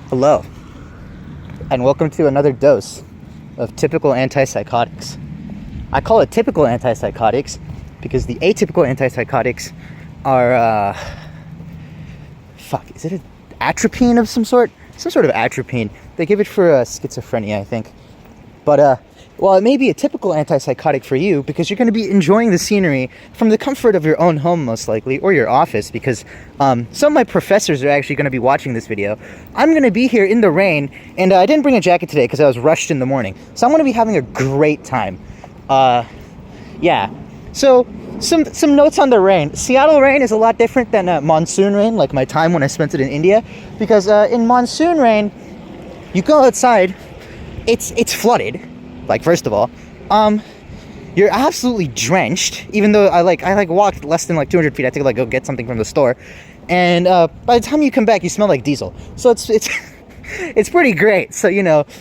Hello, and welcome to another dose of typical antipsychotics. I call it typical antipsychotics because the atypical antipsychotics are, is it an atropine of some sort? Some sort of atropine. They give it for schizophrenia, I think. But, well, it may be a typical antipsychotic for you because you're going to be enjoying the scenery from the comfort of your own home, most likely, or your office, because some of my professors are actually going to be watching this video. I'm going to be here in the rain, and I didn't bring a jacket today because I was rushed in the morning. So I'm going to be having a great time. Yeah. So, some notes on the rain. Seattle rain is a lot different than monsoon rain, like my time when I spent it in India, because in monsoon rain, you go outside, it's flooded. Like, first of all, you're absolutely drenched, even though I walked less than like 200 feet. I had to go get something from the store. And by the time you come back, you smell like diesel. So it's it's pretty great. So,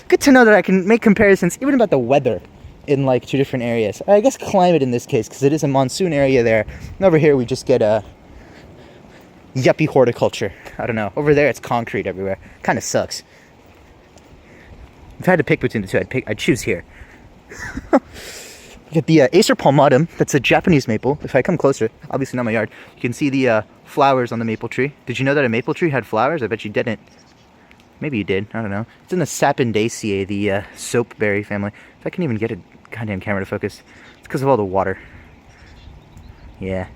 good to know that I can make comparisons even about the weather in like two different areas. I guess climate in this case, because it is a monsoon area there. And over here, we just get yuppie horticulture. I don't know. Over there, it's concrete everywhere. Kind of sucks. If I had to pick between the two, I'd choose here. You get the Acer palmatum. That's a Japanese maple. If I come closer, obviously not my yard, you can see the flowers on the maple tree. Did you know that a maple tree had flowers? I bet you didn't. Maybe you did. I don't know. It's in the Saponaceae, the soapberry family. If I can even get a goddamn camera to focus, it's because of all the water. Yeah.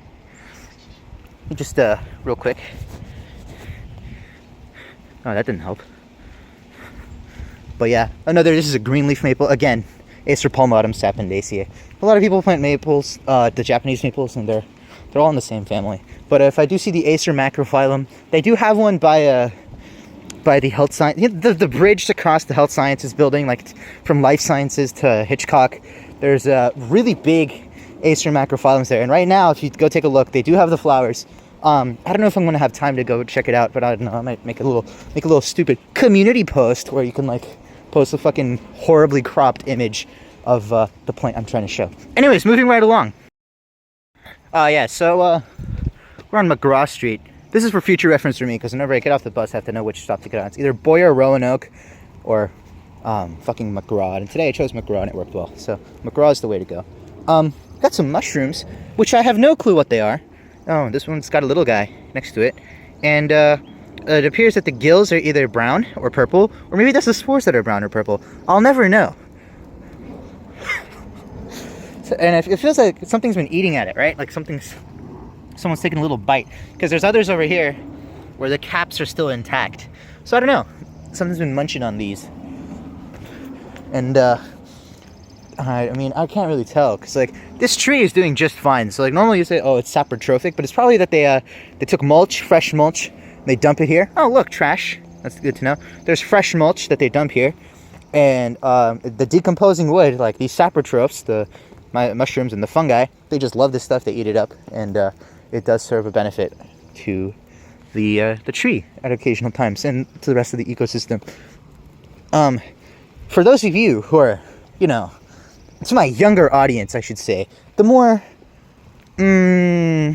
Just real quick. Oh, that didn't help. But yeah, this is a green leaf maple. Again, Acer palmatum Saponaceae. A lot of people plant maples, the Japanese maples, and they're all in the same family. But if I do see the Acer macrophyllum, they do have one by the health science, the bridge across the health sciences building, like from life sciences to Hitchcock. There's really big Acer macrophyllums there. And right now, if you go take a look, they do have the flowers. I don't know if I'm gonna have time to go check it out, but I don't know. I might make a little stupid community post where you can like post a fucking horribly cropped image of the plant I'm trying to show. Anyways, moving right along. Yeah, so we're on McGraw Street. This is for future reference for me, because whenever I get off the bus, I have to know which stop to get on. It's either Boyer, Roanoke, or fucking McGraw. And today I chose McGraw, and it worked well. So McGraw is the way to go. Got some mushrooms, which I have no clue what they are. Oh, this one's got a little guy next to it. And it appears that the gills are either brown or purple, or maybe that's the spores that are brown or purple. I'll never know. And it feels like something's been eating at it, right? Like someone's taking a little bite. Because there's others over here where the caps are still intact. So I don't know. Something's been munching on these. And I mean, I can't really tell, because like this tree is doing just fine. So like normally you say, oh, it's saprotrophic, but it's probably that they took mulch, fresh mulch, and they dump it here. Oh, look, trash. That's good to know. There's fresh mulch that they dump here, and the decomposing wood, like these saprotrophs, the mushrooms and the fungi, they just love this stuff. They eat it up, and it does serve a benefit to the tree at occasional times and to the rest of the ecosystem. For those of you who are, it's my younger audience, I should say, the more, how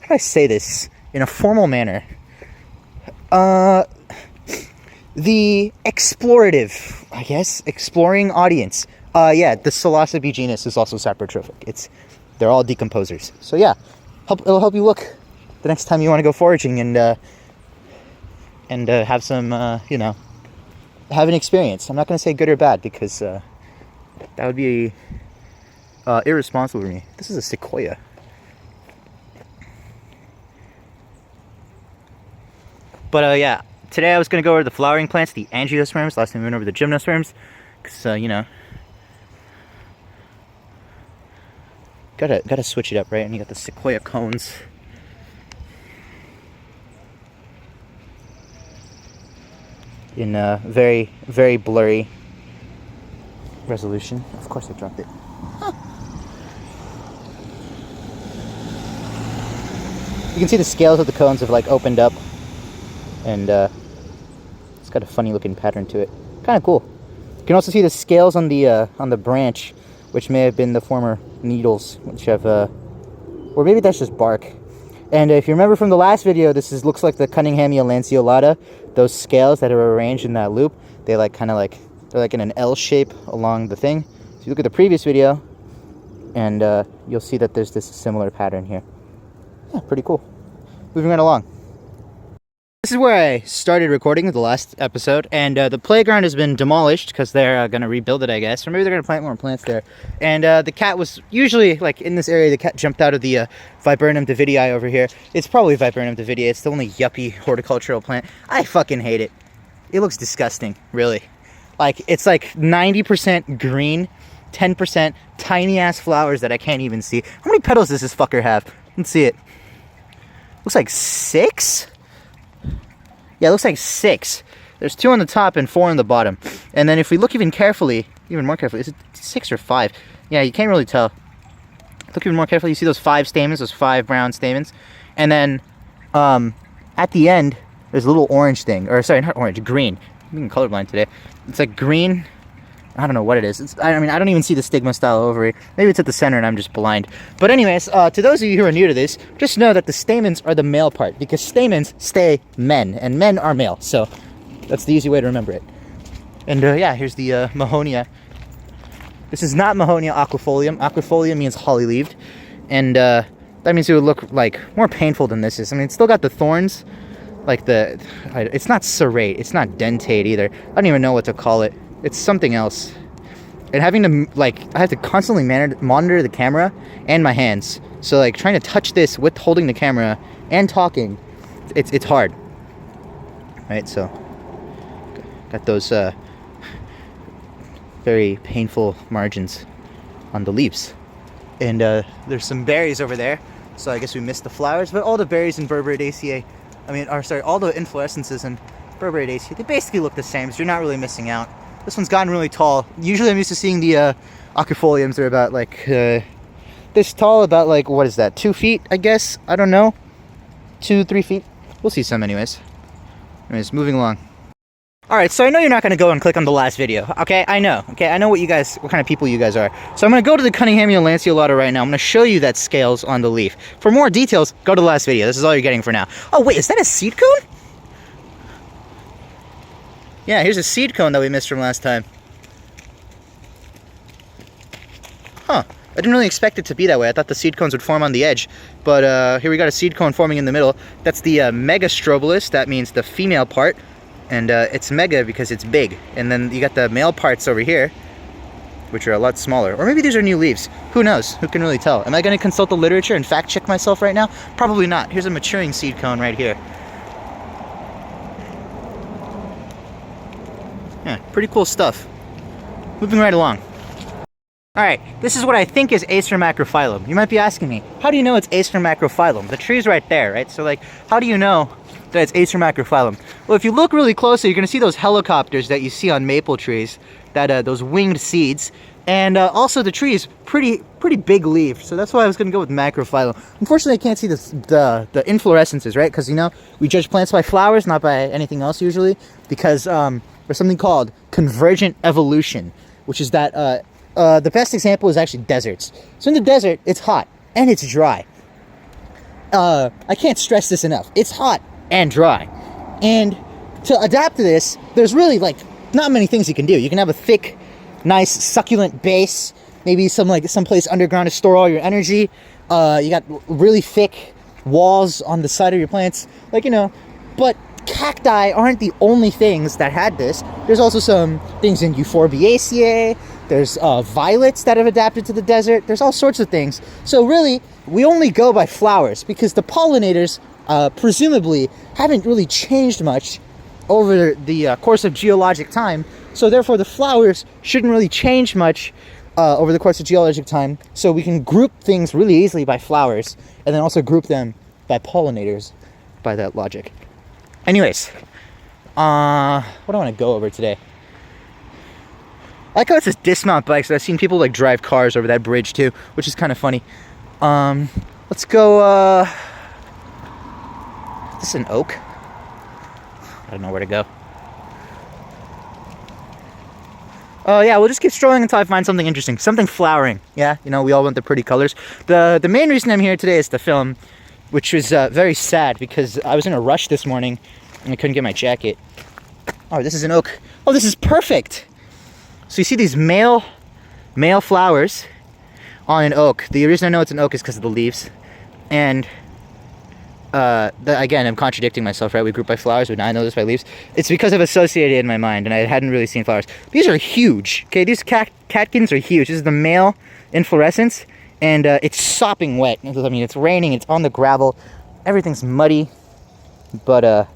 do I say this in a formal manner? The explorative, I guess, exploring audience. Yeah, the Psilocybe genus is also saprotrophic. They're all decomposers. So yeah, it'll help you look the next time you want to go foraging and have some, have an experience. I'm not going to say good or bad, because that would be irresponsible for me. This is a sequoia. But yeah, today I was going to go over the flowering plants, the angiosperms. Last time we went over the gymnosperms, because gotta switch it up, right? And you got the sequoia cones. In very, very blurry resolution. Of course I dropped it. Huh. You can see the scales of the cones have like opened up, and it's got a funny looking pattern to it. Kind of cool. You can also see the scales on the branch, which may have been the former needles, which have or maybe that's just bark. And if you remember from the last video, looks like the Cunninghamia lanceolata. Those scales that are arranged in that loop, they like kind of like, they're like in an L shape along the thing. So you look at the previous video, and you'll see that there's this similar pattern here. Yeah, pretty cool. Moving right along. This is where I started recording the last episode, and the playground has been demolished because they're going to rebuild it, I guess, or maybe they're going to plant more plants there. And the cat was usually, like, in this area, the cat jumped out of the Viburnum davidii over here. It's probably Viburnum davidii. It's the only yuppie horticultural plant. I fucking hate it. It looks disgusting, really. Like, it's like 90% green, 10% tiny-ass flowers that I can't even see. How many petals does this fucker have? Let's see it. Looks like 6? Yeah, it looks like 6. There's 2 on the top and 4 on the bottom. And then if we look even more carefully, is it 6 or 5? Yeah, you can't really tell. Look even more carefully, you see those 5 stamens, those 5 brown stamens. And then at the end, there's a little orange thing. Or sorry, not orange, green. I'm being colorblind today. It's like green. I don't know what it is. I mean, I don't even see the stigma style ovary. Maybe it's at the center and I'm just blind. But anyways, to those of you who are new to this, just know that the stamens are the male part, because stamens stay men, and men are male. So that's the easy way to remember it. And yeah, here's the Mahonia. This is not Mahonia aquifolium. Aquifolium means holly-leaved. And that means it would look like more painful than this is. I mean, it's still got the thorns. Like it's not serrate. It's not dentate either. I don't even know what to call it. It's something else. And having to, like, I have to constantly monitor the camera and my hands. So, like, trying to touch this with holding the camera and talking, it's hard. Right, so, got those very painful margins on the leaves. And there's some berries over there. So I guess we missed the flowers. But all the berries in Burberidaceae, all the inflorescences in Burberidaceae, they basically look the same. So you're not really missing out. This one's gotten really tall. Usually I'm used to seeing the aquifoliums. They're about like this tall, about like, what is that, 2 feet, I guess? I don't know. 2-3 feet. We'll see some anyways. Anyways, moving along. Alright, so I know you're not going to go and click on the last video. Okay, I know. Okay, I know what kind of people you guys are. So I'm going to go to the Cunninghamia lanceolata right now. I'm going to show you that scales on the leaf. For more details, go to the last video. This is all you're getting for now. Oh wait, is that a seed cone? Yeah, here's a seed cone that we missed from last time. Huh. I didn't really expect it to be that way. I thought the seed cones would form on the edge. But here we got a seed cone forming in the middle. That's the megastrobolus. That means the female part. And it's mega because it's big. And then you got the male parts over here, which are a lot smaller. Or maybe these are new leaves. Who knows? Who can really tell? Am I going to consult the literature and fact check myself right now? Probably not. Here's a maturing seed cone right here. Yeah, pretty cool stuff. Moving right along. Alright, this is what I think is Acer macrophyllum. You might be asking me, how do you know it's Acer macrophyllum? The tree's right there, right? So like, how do you know that it's Acer macrophyllum? Well, if you look really closely, you're going to see those helicopters that you see on maple trees, that those winged seeds. And also the tree is pretty big leaf, so that's why I was going to go with macrophyllum. Unfortunately, I can't see the inflorescences, right? Because, you know, we judge plants by flowers, not by anything else usually, because there's something called convergent evolution, which is that the best example is actually deserts. So in the desert, it's hot and it's dry. I can't stress this enough. It's hot and dry. And to adapt to this, there's really, like, not many things you can do. You can have a thick, nice, succulent base, maybe someplace underground to store all your energy. You got really thick walls on the side of your plants, like, you know. But cacti aren't the only things that had this. There's also some things in Euphorbiaceae. There's violets that have adapted to the desert. There's all sorts of things. So really, we only go by flowers because the pollinators presumably haven't really changed much over the course of geologic time. So therefore, the flowers shouldn't really change much over the course of geologic time. So we can group things really easily by flowers, and then also group them by pollinators by that logic. Anyways, what do I want to go over today? I like how it says dismount bikes. I've seen people like drive cars over that bridge too, which is kind of funny. Let's go, is this an oak? I don't know where to go. Oh yeah, we'll just keep strolling until I find something interesting. Something flowering. Yeah, you know, we all want the pretty colors. The main reason I'm here today is to film which was very sad because I was in a rush this morning and I couldn't get my jacket. Oh, this is an oak. Oh, this is perfect. So you see these male flowers on an oak. The reason I know it's an oak is because of the leaves. And again, I'm contradicting myself, right? We group by flowers, but now I know this by leaves. It's because I've associated it in my mind, and I hadn't really seen flowers. These are huge. Okay, these catkins are huge. This is the male inflorescence, and it's sopping wet. I mean, it's raining. It's on the gravel. Everything's muddy, but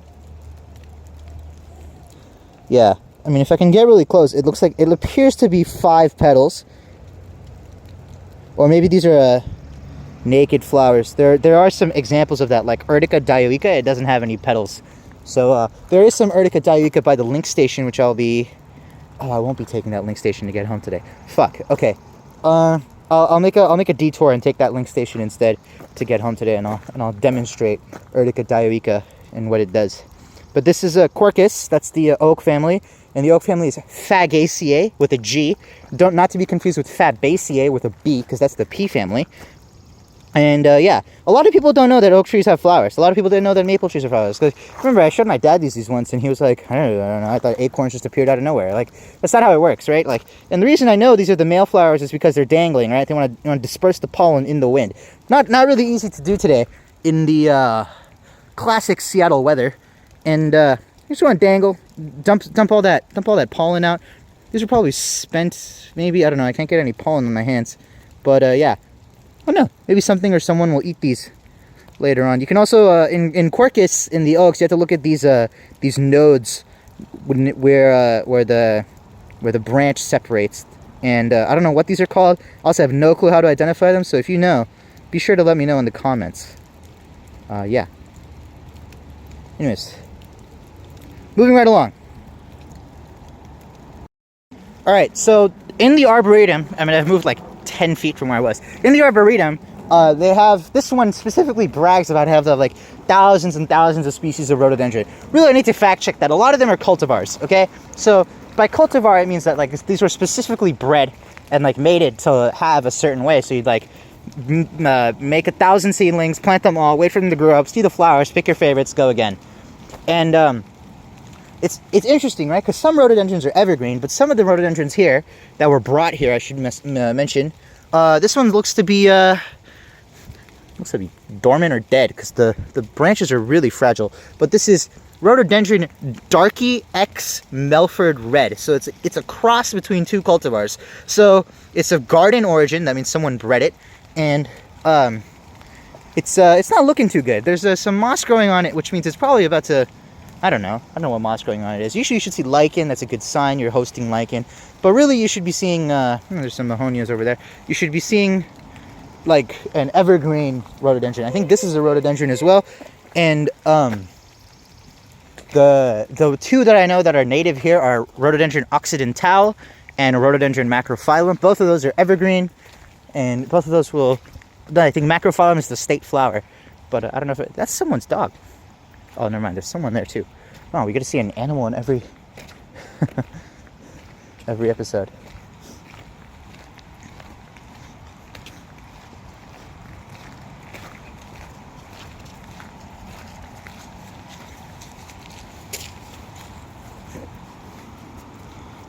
yeah. I mean, if I can get really close, it looks like it appears to be 5 petals, or maybe these are naked flowers. There are some examples of that, like Urtica dioica. It doesn't have any petals. So there is some Urtica dioica by the link station, which I'll be... Oh, I won't be taking that link station to get home today. Fuck. Okay. I'll make a detour and take that link station instead to get home today, and I'll demonstrate Urtica dioica and what it does. But this is a Quercus. That's the oak family, and the oak family is Fagaceae with a G. Not to be confused with Fabaceae with a B, because that's the P family. And yeah, a lot of people don't know that oak trees have flowers. A lot of people didn't know that maple trees have flowers. Because remember, I showed my dad these once, and he was like, I don't know, I thought acorns just appeared out of nowhere. Like, that's not how it works, right? Like, and the reason I know these are the male flowers is because they're dangling, right? They want to disperse the pollen in the wind. Not really easy to do today in the classic Seattle weather. And you just want to dangle, dump all that pollen out. These are probably spent, maybe, I don't know. I can't get any pollen on my hands, but yeah. Oh no, maybe something or someone will eat these later on. You can also, in Quercus, in the oaks, you have to look at these nodes where the branch separates. And I don't know what these are called. I also have no clue how to identify them. So if you know, be sure to let me know in the comments. Yeah. Anyways, moving right along. All right, so in the Arboretum, I mean, I've moved like 10 feet from where I was. In the Arboretum, they have, this one specifically brags about having like thousands and thousands of species of rhododendron. Really, I need to fact check that. A lot of them are cultivars, okay? So by cultivar, it means that like these were specifically bred and like mated to have a certain way. So you'd like make 1,000 seedlings, plant them all, wait for them to grow up, see the flowers, pick your favorites, go again. And it's interesting, right? Because some rhododendrons are evergreen, but some of the rhododendrons here that were brought here, I should mention, this one looks to be dormant or dead because the branches are really fragile. But this is Rhododendron Darkie X Melford Red. So it's a cross between 2 cultivars. So it's of garden origin. That means someone bred it, and it's not looking too good. There's some moss growing on it, which means it's probably about to, I don't know what moss growing on it is. Usually you should see lichen. That's a good sign you're hosting lichen. But really you should be seeing, there's some Mahonias over there. You should be seeing like an evergreen rhododendron. I think this is a rhododendron as well. And the 2 that I know that are native here are Rhododendron occidental and Rhododendron macrophyllum. Both of those are evergreen, and both of those will, I think macrophyllum is the state flower. But I don't know if that's someone's dog. Oh, never mind. There's someone there too. Oh, we get to see an animal in every every episode.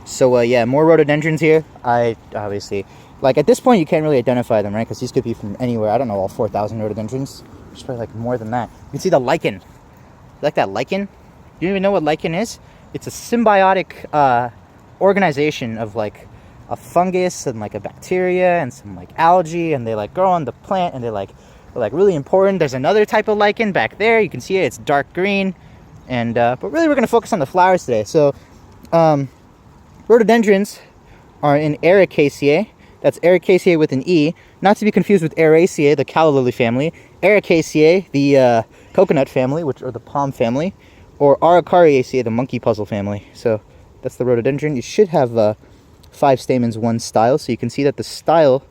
So yeah, more rhododendrons here. I obviously, like at this point you can't really identify them, right? Because these could be from anywhere. I don't know all 4,000 rhododendrons. There's probably like more than that. You can see the lichen. You like that lichen? You don't even know what lichen is? It's a symbiotic organization of like a fungus and like a bacteria and some like algae, and they like grow on the plant, and they're like really important. There's another type of lichen back there. You can see it. It's dark green, and but really we're gonna focus on the flowers today. So rhododendrons are in Ericaceae. That's Ericaceae with an E, not to be confused with Araceae, the calla lily family. Ericaceae, the coconut family, or the palm family, or Araucariaceae, the monkey puzzle family. So that's the rhododendron. You should have 5 stamens, 1 style. So you can see that the style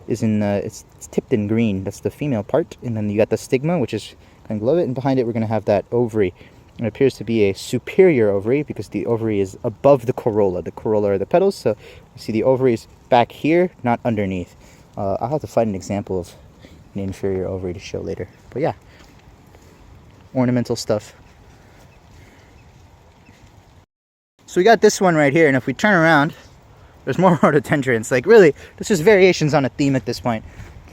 is in it's tipped in green. That's the female part, and then you got the stigma, which is kind of below it, and behind it we're going to have that ovary. It appears to be a superior ovary because the ovary is above the corolla. The corolla are the petals, so you see the ovary is back here, not underneath. I'll have to find an example of an inferior ovary to show later. But yeah, ornamental stuff. So we got this one right here, and if we turn around, there's more rhododendrons. Like, really, there's just variations on a theme at this point.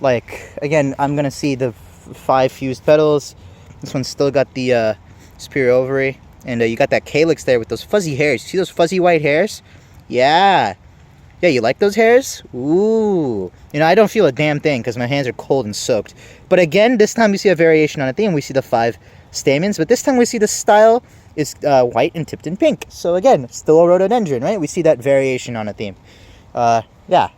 Like, again, I'm gonna see the 5 fused petals. This one's still got the superior ovary, and you got that calyx there with those fuzzy hairs. You see those fuzzy white hairs? Yeah. Yeah, you like those hairs? Ooh. You know, I don't feel a damn thing because my hands are cold and soaked. But again, this time we see a variation on a theme. We see the 5 stamens, but this time we see the style is white and tipped in pink. So again, still a rhododendron, right? We see that variation on a theme. Yeah.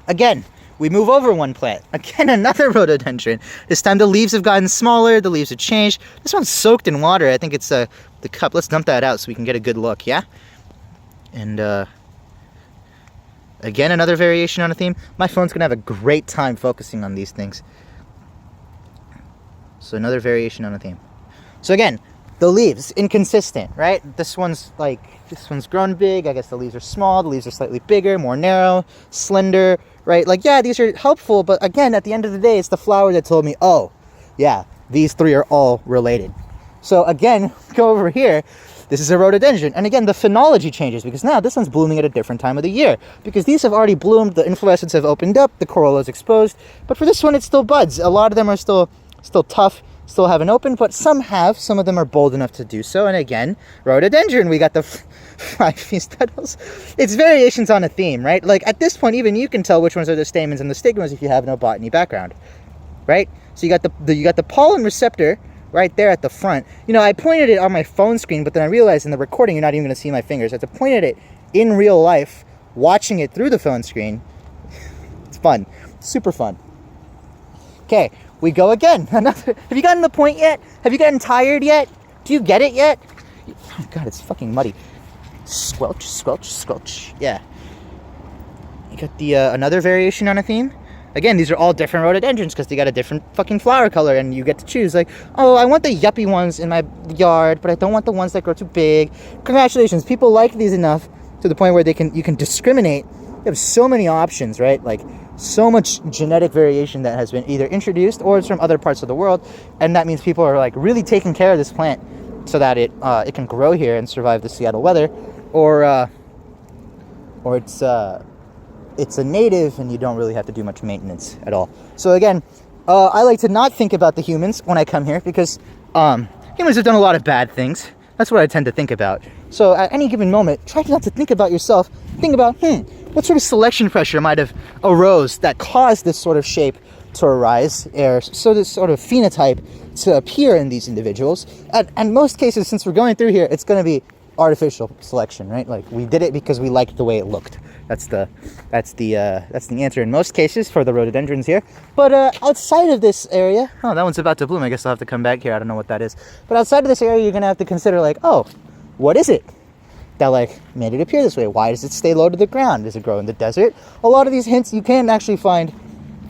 Again, we move over one plant. Again, another rhododendron. This time the leaves have gotten smaller. The leaves have changed. This one's soaked in water. I think it's the cup. Let's dump that out so we can get a good look, yeah? And again, another variation on a theme. My phone's going to have a great time focusing on these things. So another variation on a theme. So again, the leaves, inconsistent, right? This one's grown big. I guess the leaves are small. The leaves are slightly bigger, more narrow, slender, right? Like, yeah, these are helpful, but again, at the end of the day, it's the flower that told me, oh, yeah, these 3 are all related. So again, go over here. This is a rhododendron. And again, the phenology changes because now this one's blooming at a different time of the year. Because these have already bloomed, the inflorescence have opened up, the corolla is exposed. But for this one, it's still buds. A lot of them are still tough, still haven't opened, but some have. Some of them are bold enough to do so. And again, rhododendron, we got the 5 fused petals. It's variations on a theme, right? Like, at this point, even you can tell which ones are the stamens and the stigmas if you have no botany background, right? So you got the pollen receptor right there at the front. You know, I pointed it on my phone screen, but then I realized in the recording you're not even going to see my fingers. I have to point at it in real life, watching it through the phone screen. It's fun. Super fun. Okay, we go again. Have you gotten the point yet? Have you gotten tired yet? Do you get it yet? Oh God, it's fucking muddy. Squelch, squelch, squelch. Yeah. You got the another variation on a theme. Again, these are all different rhododendrons because they got a different fucking flower color, and you get to choose. Like, oh, I want the yuppie ones in my yard, but I don't want the ones that grow too big. Congratulations, people like these enough to the point where you can discriminate. You have so many options, right? Like, so much genetic variation that has been either introduced or it's from other parts of the world, and that means people are like really taking care of this plant so that it can grow here and survive the Seattle weather, or it's a native and you don't really have to do much maintenance at all. So again, I like to not think about the humans when I come here because humans have done a lot of bad things. That's what I tend to think about. So at any given moment, try not to think about yourself. Think about, what sort of selection pressure might have arose that caused this sort of shape to arise, or so this sort of phenotype to appear in these individuals. And most cases, since we're going through here, it's going to be artificial selection, right? Like, we did it because we liked the way it looked. That's the answer in most cases for the rhododendrons here. But outside of this area, oh, that one's about to bloom. I guess I'll have to come back here. I don't know what that is. But outside of this area, you're gonna have to consider, like, oh, what is it that like made it appear this way? Why does it stay low to the ground? Does it grow in the desert? A lot of these hints you can actually find,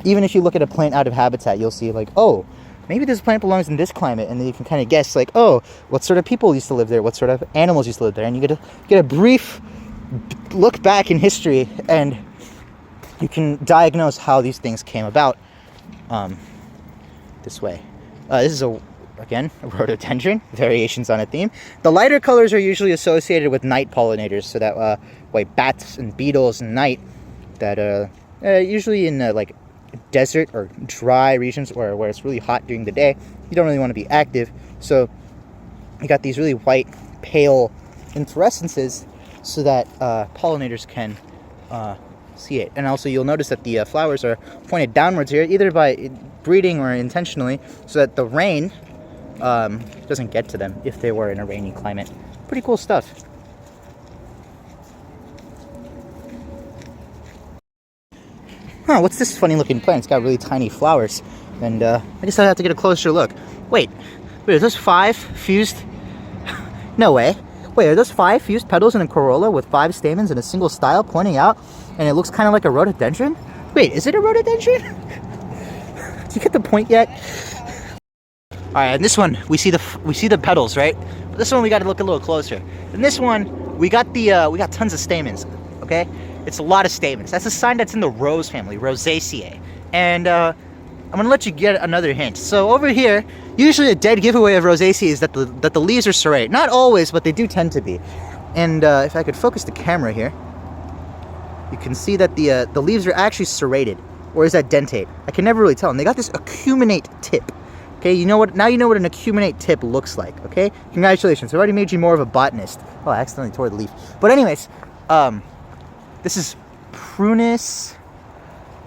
even if you look at a plant out of habitat. You'll see, like, oh, maybe this plant belongs in this climate, and then you can kind of guess, like, oh, what sort of people used to live there? What sort of animals used to live there? And you get a brief look back in history, and you can diagnose how these things came about this way. This is again a rhododendron, variations on a theme. The lighter colors are usually associated with night pollinators, so that like bats and beetles and night, that usually in like desert or dry regions where it's really hot during the day, you don't really want to be active. So you got these really white, pale inflorescences so that pollinators can see it. And also you'll notice that the flowers are pointed downwards here, either by breeding or intentionally, so that the rain doesn't get to them if they were in a rainy climate. Pretty cool stuff. Huh, what's this funny looking plant? It's got really tiny flowers. And I guess I have to get a closer look. Wait, are those 5 fused? No way. Wait, are those 5 fused petals in a corolla with 5 stamens in a single style pointing out? And it looks kind of like a rhododendron? Wait, is it a rhododendron? Do you get the point yet? Alright, and this one, we see the petals, right? But this one we got to look a little closer. And this one, we got tons of stamens, okay? It's a lot of stamens. That's a sign that's in the rose family, Rosaceae. And I'm gonna let you get another hint. So over here, usually a dead giveaway of Rosaceae is that the leaves are serrate. Not always, but they do tend to be. And if I could focus the camera here, you can see that the leaves are actually serrated, or is that dentate? I can never really tell. And they got this acuminate tip. Okay, you know what? Now you know what an acuminate tip looks like. Okay, congratulations. I already made you more of a botanist. Oh, I accidentally tore the leaf. But anyways, this is Prunus.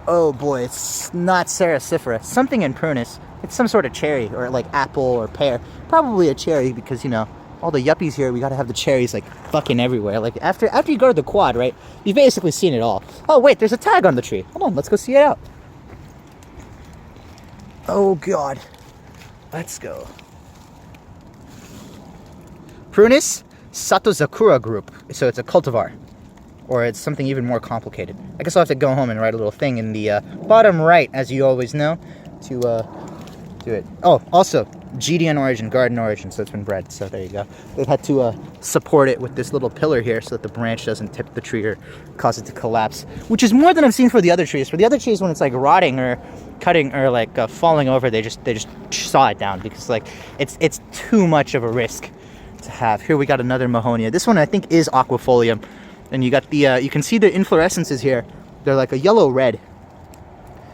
Oh boy, it's not Serracifera. Something in Prunus. It's some sort of cherry, or like apple or pear. Probably a cherry, because you know all the yuppies here. We gotta have the cherries like fucking everywhere. Like after you go to the quad, right? You've basically seen it all. Oh wait, there's a tag on the tree. Hold on, let's go see it out. Oh god. Let's go. Prunus Sato-zakura group. So it's a cultivar. Or it's something even more complicated. I guess I'll have to go home and write a little thing in the bottom right, as you always know, to do it. Oh, also, Gideon origin, garden origin, so it's been bred. So there you go. They've had to support it with this little pillar here so that the branch doesn't tip the tree or cause it to collapse. Which is more than I've seen for the other trees. For the other trees, when it's like rotting or cutting or like falling over, they just saw it down, because like it's too much of a risk to have. Here we got another Mahonia. This one I think is aquifolium. And you got the, you can see the inflorescences here. They're like a yellow-red.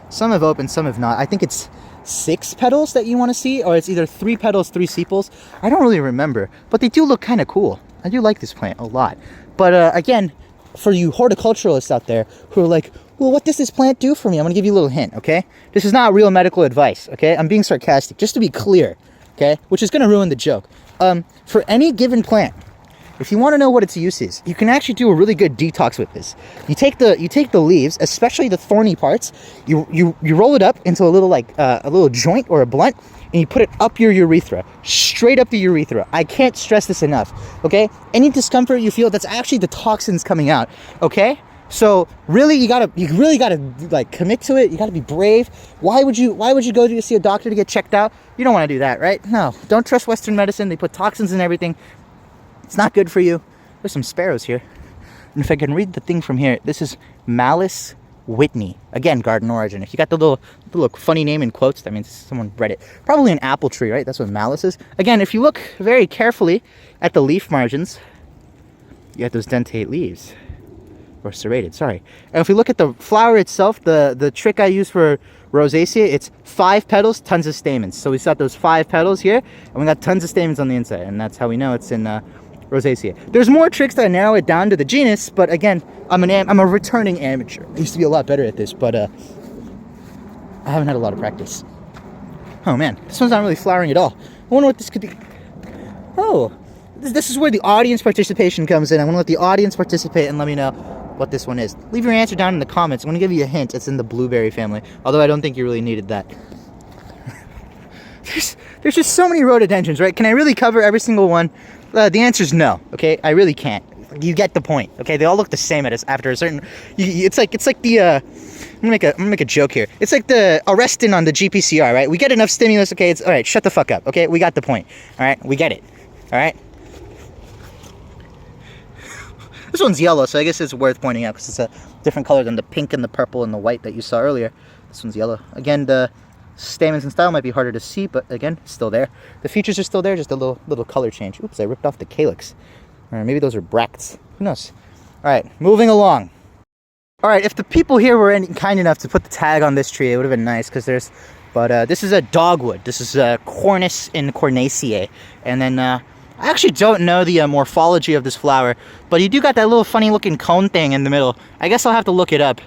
Some have opened, some have not. I think it's 6 petals that you want to see, or it's either 3 petals, 3 sepals. I don't really remember, but they do look kind of cool. I do like this plant a lot. But again, for you horticulturalists out there who are like, well, what does this plant do for me? I'm going to give you a little hint, okay? This is not real medical advice, okay? I'm being sarcastic, just to be clear, okay? Which is going to ruin the joke. For any given plant, if you want to know what its use is, you can actually do a really good detox with this. You take the leaves, especially the thorny parts, you roll it up into a little like a little joint or a blunt, and you put it up your urethra, straight up the urethra. I can't stress this enough. Okay, any discomfort you feel, that's actually the toxins coming out. Okay, so really you really gotta like commit to it. You gotta be brave. Why would you go to see a doctor to get checked out? You don't want to do that, right? No, don't trust Western medicine. They put toxins in everything. It's not good for you. There's some sparrows here. And if I can read the thing from here, this is Malus Whitney. Again, garden origin. If you got the little funny name in quotes, that means someone bred it. Probably an apple tree, right? That's what Malus is. Again, if you look very carefully at the leaf margins, you got those dentate leaves. Or serrated, sorry. And if we look at the flower itself, the trick I use for Rosaceae, it's 5 petals, tons of stamens. So we got those 5 petals here, and we got tons of stamens on the inside, and that's how we know it's in Rosaceae. There's more tricks that narrow it down to the genus, but again, I'm a returning amateur. I used to be a lot better at this, but I haven't had a lot of practice. Oh man, this one's not really flowering at all. I wonder what this could be. Oh, this is where the audience participation comes in. I want to let the audience participate and let me know what this one is. Leave your answer down in the comments. I'm going to give you a hint. It's in the blueberry family, although I don't think you really needed that. There's just so many rhododendrons, right? Can I really cover every single one? The answer is no, okay? I really can't. You get the point, okay? They all look the same after a certain... It's like the... I'm gonna make a joke here. It's like the arrestin on the GPCR, right? We get enough stimulus, okay? It's all right. Shut the fuck up, okay? We got the point, all right? We get it, all right? This one's yellow, so I guess it's worth pointing out because it's a different color than the pink and the purple and the white that you saw earlier. This one's yellow. Again, the stamens and style might be harder to see, but again, it's still there. The features are still there, just a little color change. Oops, I ripped off the calyx. Or maybe those are bracts. Who knows? All right, moving along. All right, if the people here were kind enough to put the tag on this tree, it would have been nice because there's... But this is a dogwood. This is Cornus in Cornaceae. And then... I actually don't know the morphology of this flower, but you do got that little funny looking cone thing in the middle. I guess I'll have to look it up.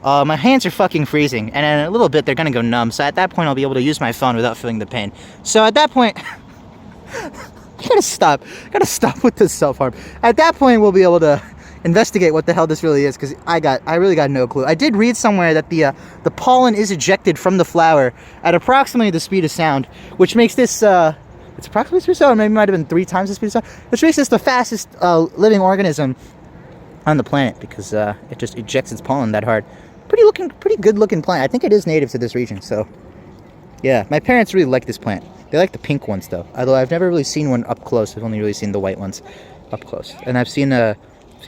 My hands are fucking freezing, and in a little bit they're gonna go numb, so at that point I'll be able to use my phone without feeling the pain. So at that point, I gotta stop with this self-harm. At that point we'll be able to investigate what the hell this really is, because I really got no clue. I did read somewhere that the pollen is ejected from the flower at approximately the speed of sound, which makes this... It's approximately 3 sound, maybe it might have been 3 times the speed of sound, which makes this the fastest living organism on the planet because it just ejects its pollen that hard. Pretty good looking plant. I think it is native to this region, so yeah. My parents really like this plant. They like the pink ones though, although I've never really seen one up close. I've only really seen the white ones up close, and I've seen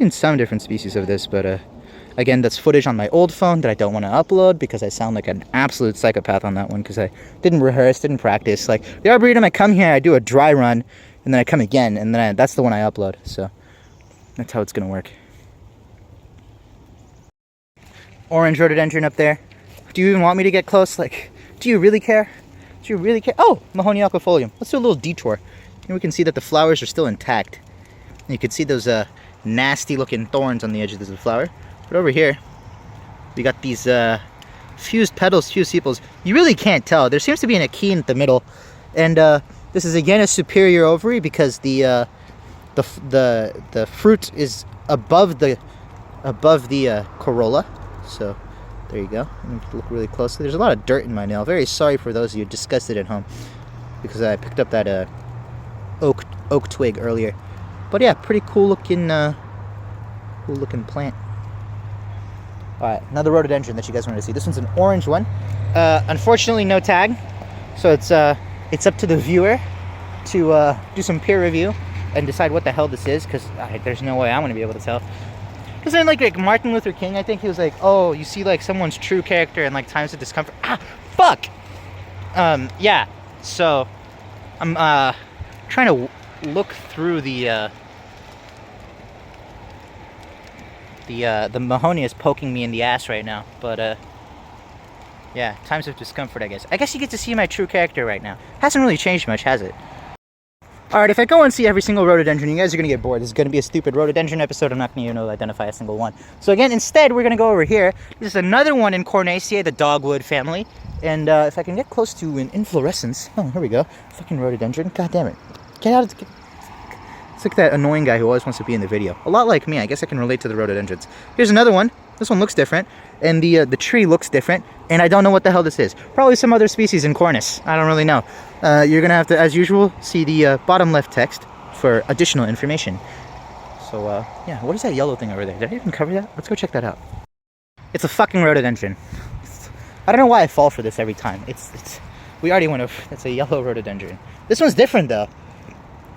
some different species of this, but Again, that's footage on my old phone that I don't want to upload because I sound like an absolute psychopath on that one because I didn't rehearse, didn't practice. Like, the Arboretum, I come here, I do a dry run, and then I come again, and then that's the one I upload. So that's how it's going to work. Orange rhododendron up there. Do you even want me to get close? Like, do you really care? Do you really care? Oh, Mahonia aquifolium. Let's do a little detour. Here we can see that the flowers are still intact. And you can see those nasty looking thorns on the edges of the flower. But over here, we got these fused petals, fused sepals. You really can't tell. There seems to be an achene at the middle. And this is again a superior ovary because the fruit is above the corolla. So there you go. Let me look really closely. There's a lot of dirt in my nail. Very sorry for those of you disgusted at home because I picked up that oak twig earlier. But yeah, pretty cool looking plant. All right, another rhododendron that you guys want to see. This one's an orange one. Unfortunately, no tag, so it's up to the viewer to do some peer review and decide what the hell this is, because there's no way I'm going to be able to tell. Isn't it like Martin Luther King? I think he was like, oh, you see like someone's true character in like times of discomfort. Ah, fuck. Yeah. So I'm trying to look through the Mahonia is poking me in the ass right now, but yeah, times of discomfort, I guess. I guess you get to see my true character right now. Hasn't really changed much, has it? Alright, if I go and see every single rhododendron, you guys are going to get bored. This is going to be a stupid rhododendron episode. I'm not going to even identify a single one. So again, instead, we're going to go over here. This is another one in Cornaceae, the dogwood family. And if I can get close to an inflorescence... Oh, here we go. Fucking rhododendron. God damn it. Get out of the... It's like that annoying guy who always wants to be in the video. A lot like me. I guess I can relate to the rhododendrons. Here's another one. This one looks different. And the tree looks different. And I don't know what the hell this is. Probably some other species in Cornus. I don't really know. You're going to have to, as usual, see the bottom left text for additional information. So, yeah. What is that yellow thing over there? Did I even cover that? Let's go check that out. It's a fucking rhododendron. I don't know why I fall for this every time. We already went over. It's a yellow rhododendron. This one's different, though.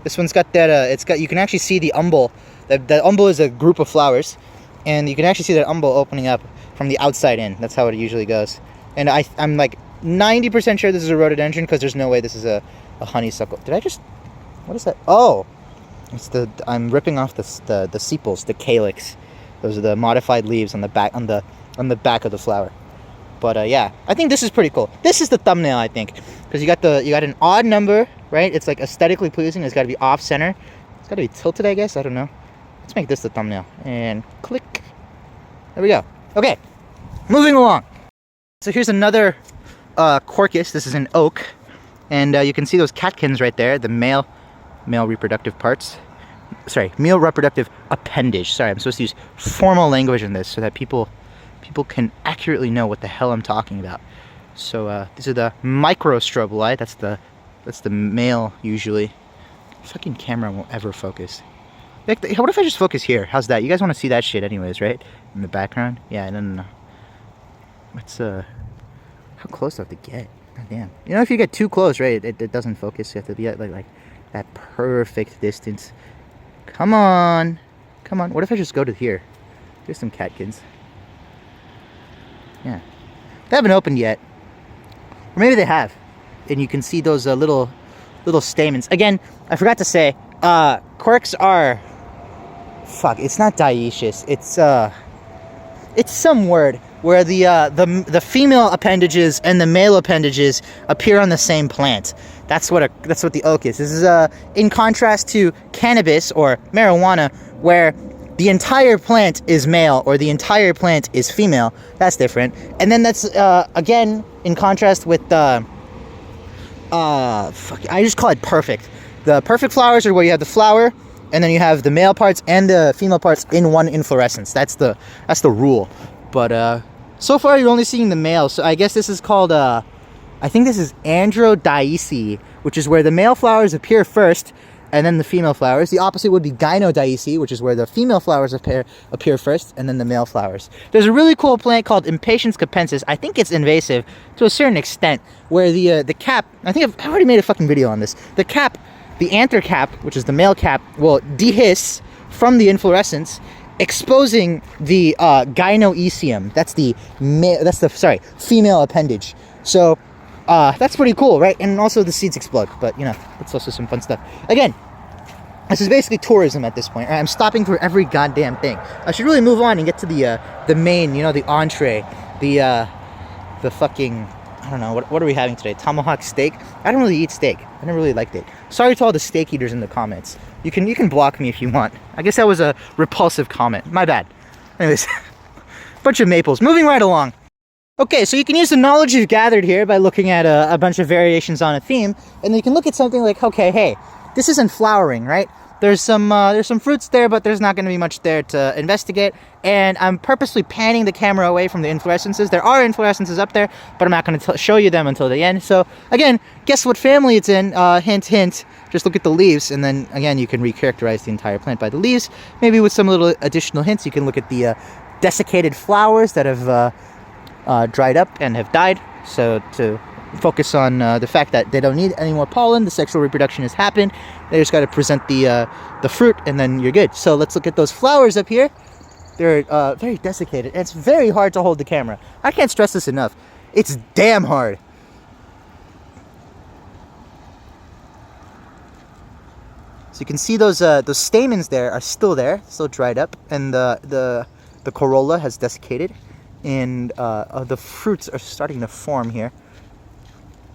This one's got that, you can actually see the umbel. The umbel is a group of flowers, and you can actually see that umbel opening up from the outside in. That's how it usually goes. And I'm like 90% sure this is a rhododendron because there's no way this is a honeysuckle. Did I just, what is that? Oh, I'm ripping off the sepals, the calyx. Those are the modified leaves on the back, on the back of the flower. But yeah, I think this is pretty cool. This is the thumbnail, I think, because you got an odd number, right? It's like aesthetically pleasing. It's got to be off center. It's got to be tilted, I guess. I don't know. Let's make this the thumbnail and click. There we go. Okay, moving along. So here's another Quercus. This is an oak, and you can see those catkins right there. The male reproductive parts. Sorry, male reproductive appendage. Sorry, I'm supposed to use formal language in this so that people can accurately know what the hell I'm talking about. So these are the macrophyllum. That's the male usually. Fucking camera won't ever focus. Like, what if I just focus here? How's that? You guys want to see that shit anyways, right? In the background? Yeah, no. Let's how close do I have to get? God damn. You know, if you get too close, right, it doesn't focus. You have to be at like that perfect distance. Come on. What if I just go to here? There's some catkins. Yeah. They haven't opened yet. Or maybe they have. And you can see those little stamens. Again, I forgot to say, quercs are... Fuck, it's not dioecious. It's some word where the female appendages and the male appendages appear on the same plant. That's what the oak is. This is in contrast to cannabis or marijuana, where the entire plant is male or the entire plant is female. That's different. And then that's again in contrast with the I just call it perfect. The perfect flowers are where you have the flower and then you have the male parts and the female parts in one inflorescence. That's the rule. But so far you're only seeing the male. So I guess this is called I think this is androdioece, which is where the male flowers appear first and then the female flowers. The opposite would be gynodioece, which is where the female flowers appear first and then the male flowers. There's a really cool plant called Impatiens capensis. I think it's invasive to a certain extent, where the cap, I think I've already made a fucking video on this. The cap, the anther cap, which is the male cap, will dehisce from the inflorescence, exposing the gynoecium. That's the female appendage. So that's pretty cool, right? And also the seeds explode, but you know, that's also some fun stuff. Again, this is basically tourism at this point. Right? I'm stopping for every goddamn thing. I should really move on and get to the main, you know, the entree, the fucking, I don't know, what are we having today? Tomahawk steak? I don't really eat steak. I never really liked it. Sorry to all the steak eaters in the comments. You can block me if you want. I guess that was a repulsive comment. My bad. Anyways, bunch of maples. Moving right along. Okay, so you can use the knowledge you've gathered here by looking at a bunch of variations on a theme, and then you can look at something like, okay, hey, this isn't flowering, right? There's some fruits there, but there's not going to be much there to investigate. And I'm purposely panning the camera away from the inflorescences. There are inflorescences up there, but I'm not going to show you them until the end. So again, guess what family it's in? Hint, hint. Just look at the leaves, and then again, you can recharacterize the entire plant by the leaves. Maybe with some little additional hints, you can look at the desiccated flowers that have dried up and have died. So to focus on the fact that they don't need any more pollen, the sexual reproduction has happened. They just got to present the fruit, and then you're good. So let's look at those flowers up here. They're very desiccated, and it's very hard to hold the camera. I can't stress this enough. It's damn hard. So you can see those stamens there are still there, still dried up, and the corolla has desiccated, and the fruits are starting to form here.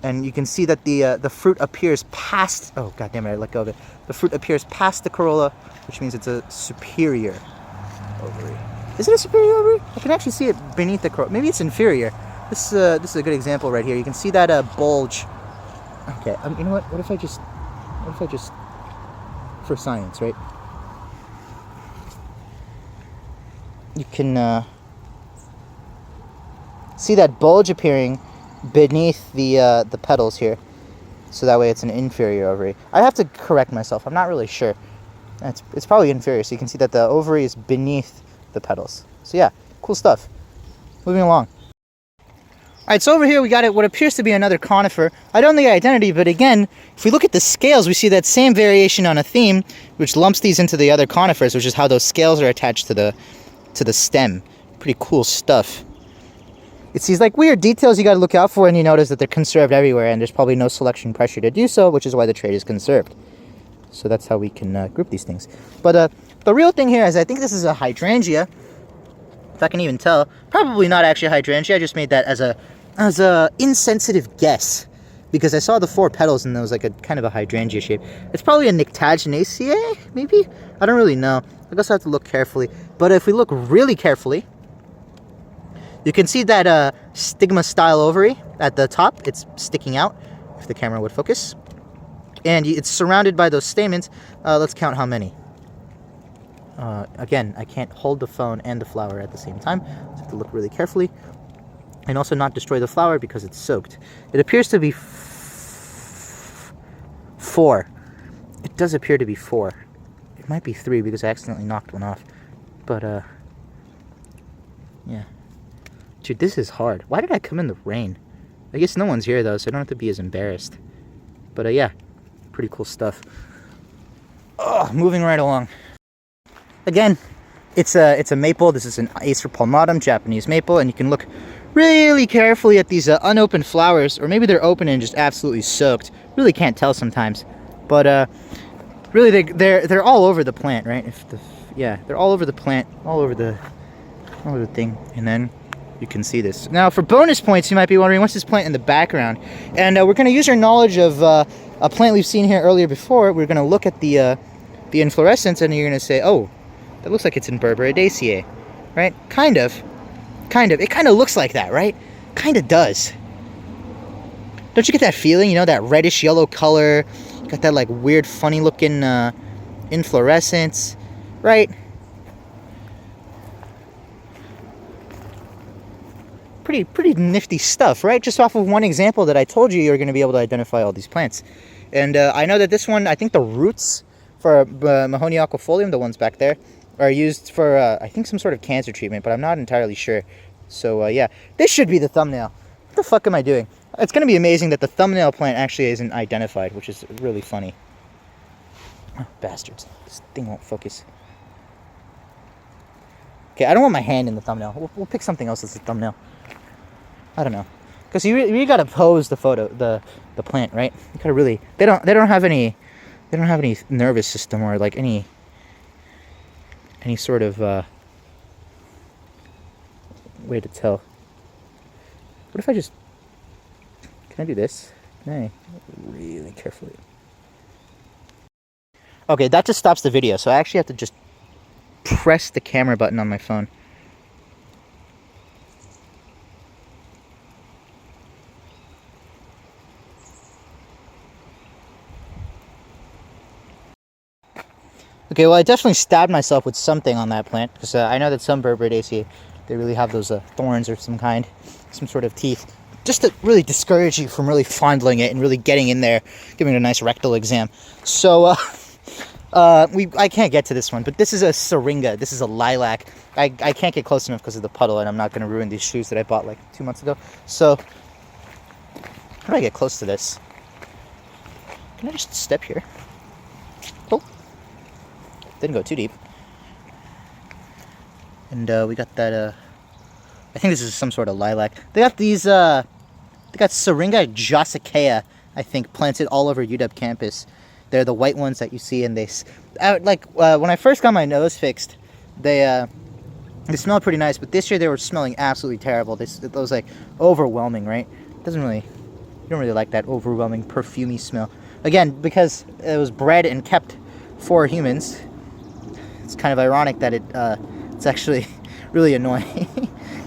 And you can see that the fruit appears past. Oh god damn it! I let go of it. The fruit appears past the corolla, which means it's a superior ovary. Is it a superior ovary? I can actually see it beneath the corolla. Maybe it's inferior. This is a good example right here. You can see that bulge. Okay, you know what? What if I just, for science, right? You can see that bulge appearing beneath the petals here, so that way it's an inferior ovary. I have to correct myself. I'm not really sure. It's probably inferior. So you can see that the ovary is beneath the petals. So yeah, cool stuff. Moving along. All right, so over here we got what appears to be another conifer. I don't know the identity, but again, if we look at the scales, we see that same variation on a theme, which lumps these into the other conifers, which is how those scales are attached to the stem. Pretty cool stuff. It's these like weird details you got to look out for, and you notice that they're conserved everywhere, and there's probably no selection pressure to do so, which is why the trait is conserved. So that's how we can group these things. But the real thing here is I think this is a hydrangea, if I can even tell. Probably not actually a hydrangea. I just made that as a insensitive guess, because I saw the 4 petals and there was like a kind of a hydrangea shape. It's probably a Nyctaginaceae, maybe? I don't really know. I guess I have to look carefully. But if we look really carefully, you can see that stigma-style ovary at the top. It's sticking out, if the camera would focus. And it's surrounded by those stamens. Let's count how many. Again, I can't hold the phone and the flower at the same time. So I have to look really carefully. And also not destroy the flower because it's soaked. It appears to be 4. It does appear to be 4. It might be 3 because I accidentally knocked one off. But, yeah. Dude, this is hard. Why did I come in the rain? I guess no one's here, though, so I don't have to be as embarrassed. But, yeah. Pretty cool stuff. Oh, moving right along. Again, it's a maple. This is an Acer palmatum, Japanese maple, and you can look really carefully at these unopened flowers, or maybe they're open and just absolutely soaked. Really can't tell sometimes. But, really, they're all over the plant, right? They're all over the plant, all over the thing, and then you can see this. Now, for bonus points, you might be wondering, what's this plant in the background? And we're going to use our knowledge of a plant we've seen here earlier before. We're going to look at the inflorescence, and you're going to say, oh, that looks like it's in Berberidaceae, right? Kind of. It kind of looks like that, right? Kind of does. Don't you get that feeling, you know, that reddish yellow color? Got that, like, weird, funny-looking inflorescence, right? Pretty nifty stuff, right? Just off of one example that I told you, you're going to be able to identify all these plants. And I know that this one, I think the roots for Mahonia aquifolium, the ones back there, are used for, I think, some sort of cancer treatment, but I'm not entirely sure. So, yeah, this should be the thumbnail. What the fuck am I doing? It's going to be amazing that the thumbnail plant actually isn't identified, which is really funny. Oh, bastards. This thing won't focus. Okay, I don't want my hand in the thumbnail. We'll pick something else as a thumbnail. I don't know, because you really gotta pose the photo, the plant, right? You gotta really. They don't have any nervous system or like any sort of way to tell. What if I just? Can I do this? Can I really carefully? Okay, that just stops the video, so I actually have to just press the camera button on my phone. Okay, well, I definitely stabbed myself with something on that plant, because I know that some Berberdaceae, they really have those thorns or some kind, some sort of teeth, just to really discourage you from really fondling it and really getting in there, giving it a nice rectal exam. So, I can't get to this one, but this is a syringa. This is a lilac. I can't get close enough because of the puddle, and I'm not going to ruin these shoes that I bought like 2 months ago. So, how do I get close to this? Can I just step here? Oh. Didn't go too deep. And we got that, I think this is some sort of lilac. They got these, they got Syringa josicea, I think, planted all over UW campus. They're the white ones that you see, and they, when I first got my nose fixed, they smelled pretty nice, but this year they were smelling absolutely terrible. It was like overwhelming, right? It doesn't really, you don't really like that overwhelming perfumey smell. Again, because it was bred and kept for humans. It's kind of ironic that it's actually really annoying.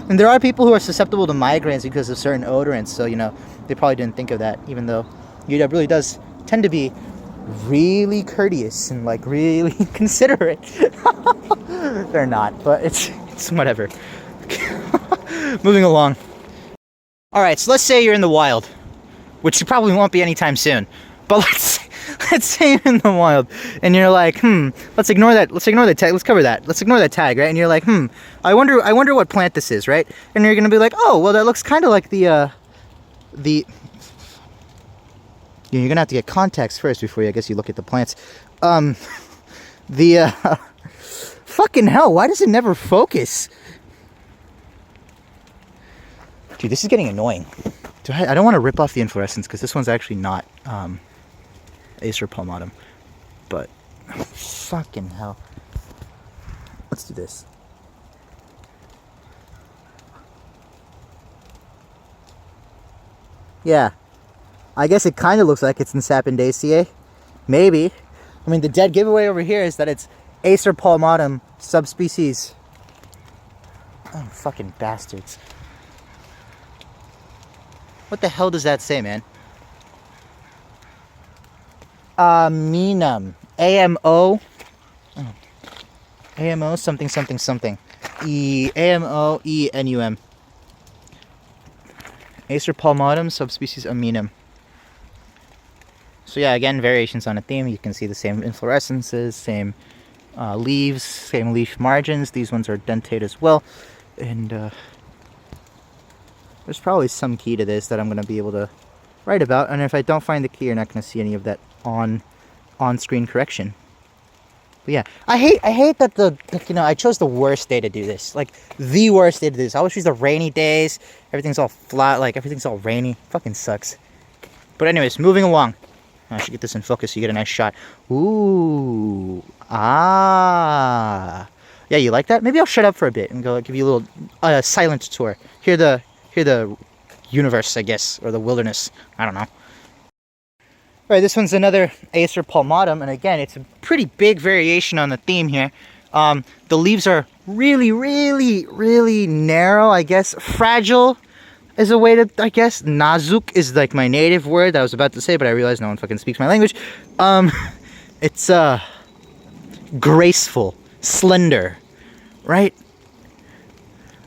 And there are people who are susceptible to migraines because of certain odorants, so, you know, they probably didn't think of that, even though UW really does tend to be really courteous and, like, really considerate. They're not, but it's whatever. Moving along. Alright, so let's say you're in the wild, which you probably won't be anytime soon, but let's say you're in the wild, and you're like, let's ignore that tag, let's cover that, let's ignore that tag, right? And you're like, I wonder what plant this is, right? And you're gonna be like, oh, well, that looks kind of like the you're gonna have to get context first before I guess you look at the plants. Fucking hell, why does it never focus? Dude, this is getting annoying. I don't want to rip off the inflorescence, because this one's actually not, Acer palmatum, but fucking hell. Let's do this. Yeah, I guess it kind of looks like it's in Sapendaceae. Maybe. I mean, the dead giveaway over here is that it's Acer palmatum subspecies. Oh, fucking bastards. What the hell does that say, man? Aminum. AMO. Oh. AMO something something something. AMOENUM. Acer palmatum subspecies Aminum. So yeah, again, variations on a theme. You can see the same inflorescences, same leaves, same leaf margins. These ones are dentate as well. And there's probably some key to this that I'm going to be able to write about. And if I don't find the key, you're not going to see any of that on-screen correction. But yeah, I hate that you know, I chose the worst day to do this. Like, the worst day to do this. I always choose the rainy days. Everything's all flat, like, everything's all rainy. Fucking sucks. But anyways, moving along. I should get this in focus so you get a nice shot. Ooh. Ah. Yeah, you like that? Maybe I'll shut up for a bit and go give you a little silent tour. Hear the universe, I guess, or the wilderness. I don't know. Alright, this one's another Acer palmatum, and again, it's a pretty big variation on the theme here. The leaves are really, really, really narrow, I guess. Fragile is a way to, I guess. Nazuk is like my native word that I was about to say, but I realized no one fucking speaks my language. It's graceful, slender, right?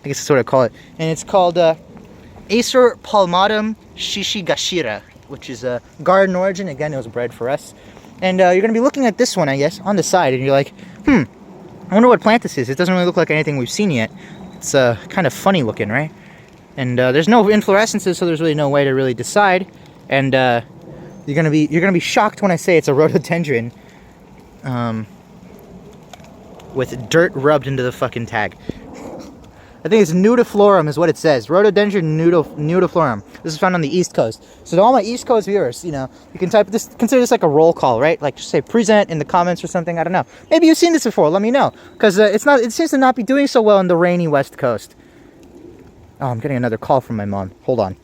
I guess that's what I call it. And it's called Acer palmatum shishigashira, which is a garden origin. Again, it was bred for us. And you're going to be looking at this one, I guess, on the side, and you're like, I wonder what plant this is. It doesn't really look like anything we've seen yet. It's kind of funny looking, right? And there's no inflorescences, so there's really no way to really decide. And you're gonna be shocked when I say it's a rhododendron with dirt rubbed into the fucking tag. I think it's nudiflorum is what it says. Rhododendron nudiflorum. This is found on the East Coast. So to all my East Coast viewers, you know, you can type this, consider this like a roll call, right? Like just say present in the comments or something. I don't know. Maybe you've seen this before. Let me know, because it seems to not be doing so well on the rainy West Coast. Oh, I'm getting another call from my mom. Hold on.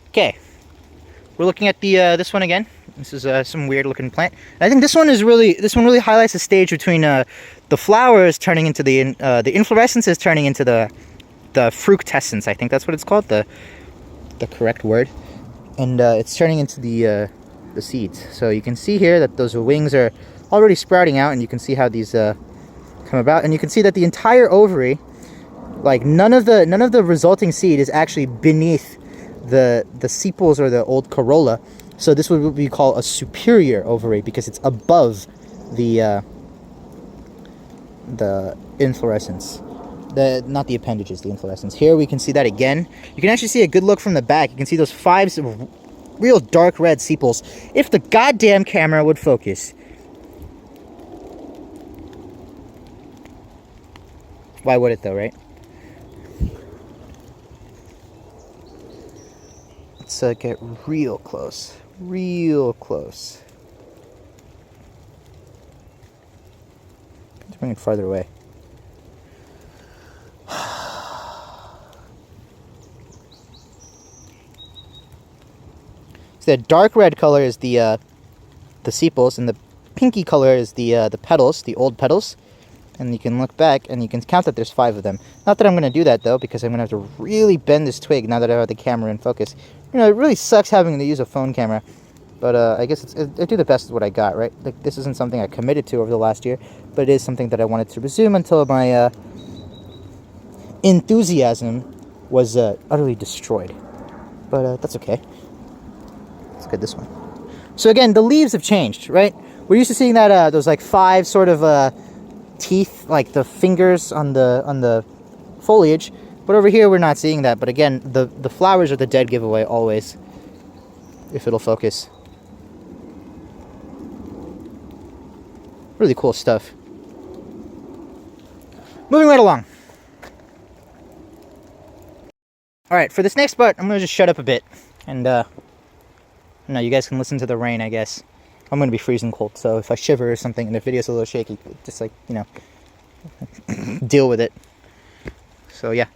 Okay, we're looking at the this one again. This is some weird looking plant. And I think this one really highlights the stage between the flowers turning into the inflorescences turning into the fructescence. I think that's what it's called, the correct word. And it's turning into the seeds. So you can see here that those wings are already sprouting out, and you can see how these come about. And you can see that the entire ovary, like none of the resulting seed is actually beneath the sepals or the old corolla. So this would be called a superior ovary because it's above the inflorescence. Not the appendages, the inflorescence. Here we can see that again. You can actually see a good look from the back. You can see those 5 real dark red sepals. If the goddamn camera would focus. Why would it though, right? Let's get real close. Real close. Let's bring it farther away. So the dark red color is the sepals, and the pinky color is the petals, the old petals. And you can look back and you can count that there's 5 of them. Not that I'm going to do that though, because I'm going to have to really bend this twig now that I have the camera in focus. You know, it really sucks having to use a phone camera, but I guess I do the best with what I got, right? Like, this isn't something I committed to over the last year, but it is something that I wanted to resume until my enthusiasm was utterly destroyed. But that's okay. Let's get this one. So again, the leaves have changed, right? We're used to seeing that those like 5 sort of teeth, like the fingers on the foliage, but over here we're not seeing that. But again, the flowers are the dead giveaway always, if it'll focus. Really cool stuff. Moving right along. Alright, for this next part, I'm going to just shut up a bit. And, no, you guys can listen to the rain, I guess. I'm going to be freezing cold, so if I shiver or something and the video's a little shaky, just like, you know, deal with it. So, yeah.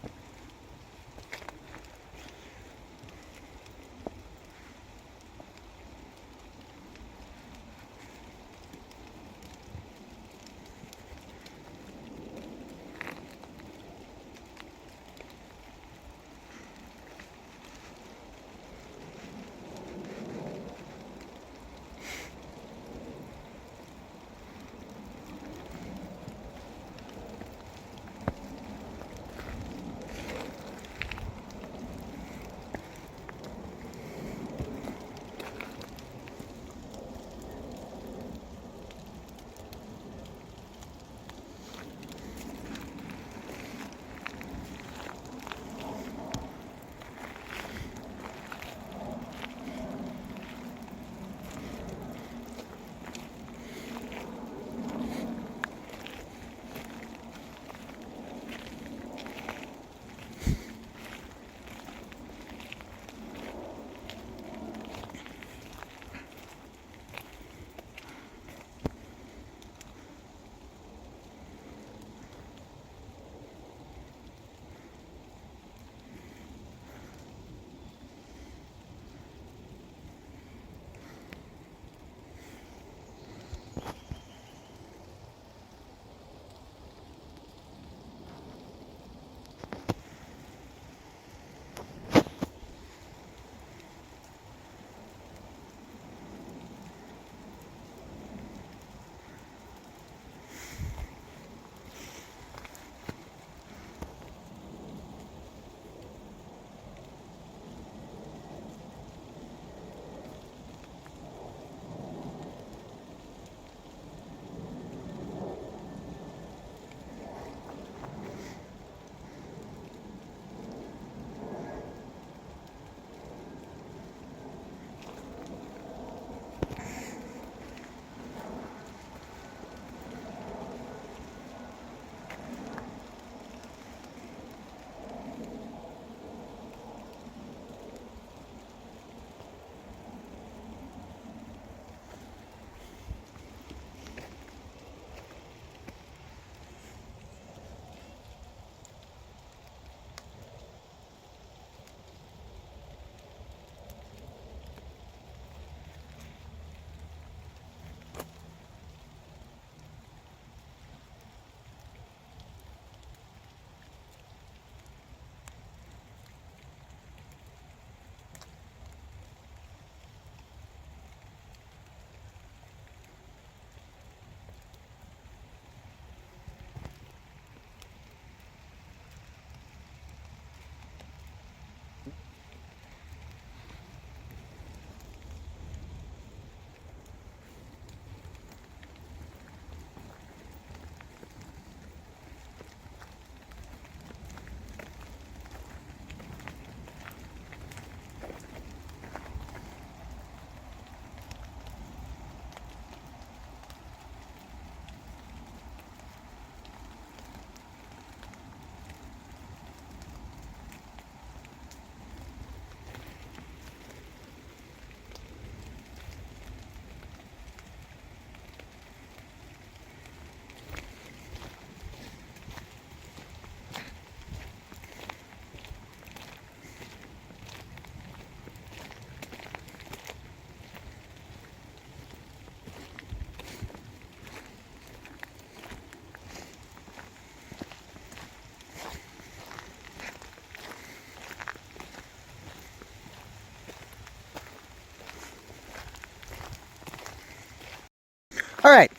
All right,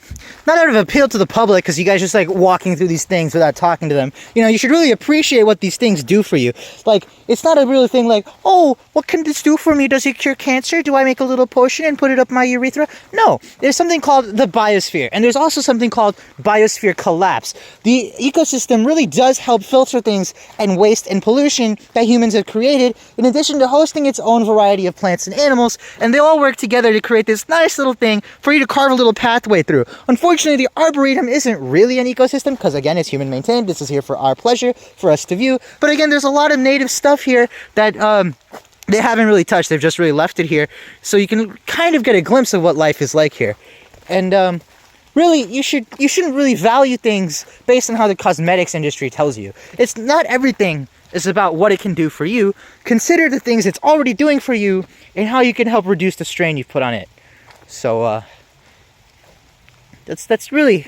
not out of appeal to the public, because you guys just like walking through these things without talking to them. You know, you should really appreciate what these things do for you. Like, it's not a real thing like, oh, what can this do for me? Does it cure cancer? Do I make a little potion and put it up my urethra? No, there's something called the biosphere, and there's also something called biosphere collapse. The ecosystem really does help filter things and waste and pollution that humans have created, in addition to hosting its own variety of plants and animals, and they all work together to create this nice little thing for you to carve a little pathway through. Unfortunately, the Arboretum isn't really an ecosystem, because again, it's human maintained. This is here for our pleasure, for us to view. But again, there's a lot of native stuff here that they haven't really touched. They've just really left it here, so you can kind of get a glimpse of what life is like here. And really, you shouldn't really value things based on how the cosmetics industry tells you. It's not everything is about what it can do for you. Consider the things it's already doing for you and how you can help reduce the strain you've put on it. So that's really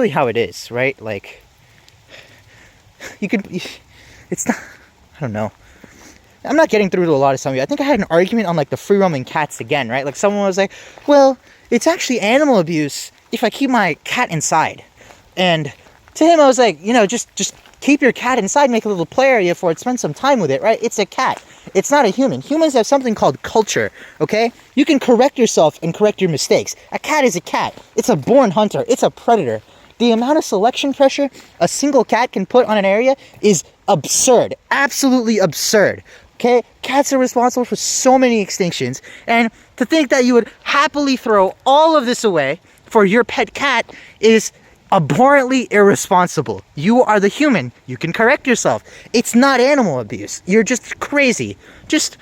how it is, right? Like, it's not, I don't know. I'm not getting through to a lot of some of you. I think I had an argument on like the free roaming cats again, right? Like someone was like, well, it's actually animal abuse if I keep my cat inside. And to him, I was like, you know, just keep your cat inside, make a little play area for it, spend some time with it, right? It's a cat. It's not a human. Humans have something called culture, okay? You can correct yourself and correct your mistakes. A cat is a cat. It's a born hunter. It's a predator. The amount of selection pressure a single cat can put on an area is absurd. Absolutely absurd. Okay? Cats are responsible for so many extinctions. And to think that you would happily throw all of this away for your pet cat is abhorrently irresponsible. You are the human. You can correct yourself. It's not animal abuse. You're just crazy. Just